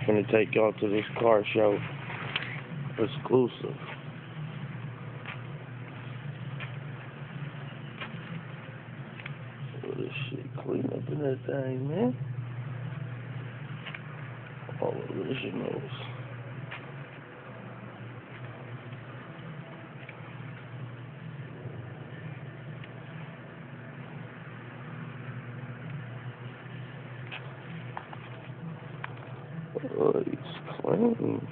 Gonna take y'all to this car show. Exclusive. Look at this shit clean up in that thing, man. All originals. Oh, he's clean.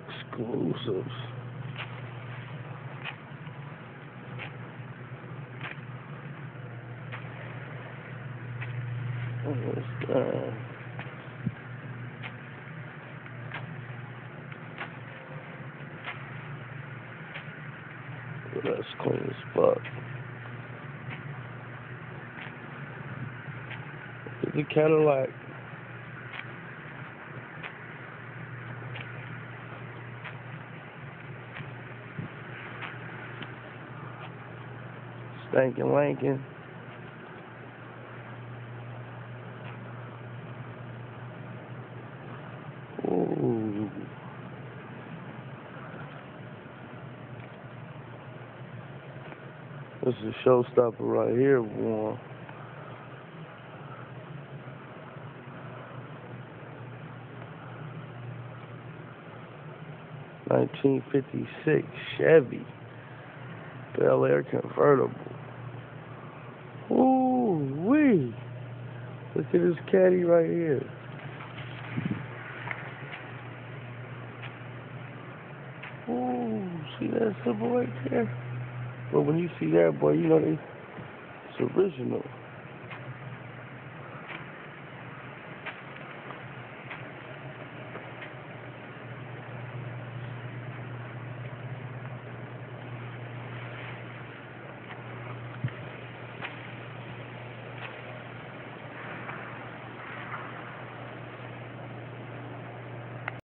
Exclusives. What's that? Oh, that's clean as fuck. It's a Cadillac. Stankin' Lankin'. Ooh. This is a showstopper right here, boy. (1956) Chevy Bel Air convertible. Ooh wee! Look at this caddy right here. Ooh, see that symbol right there? But when you see that, boy, you know it's original.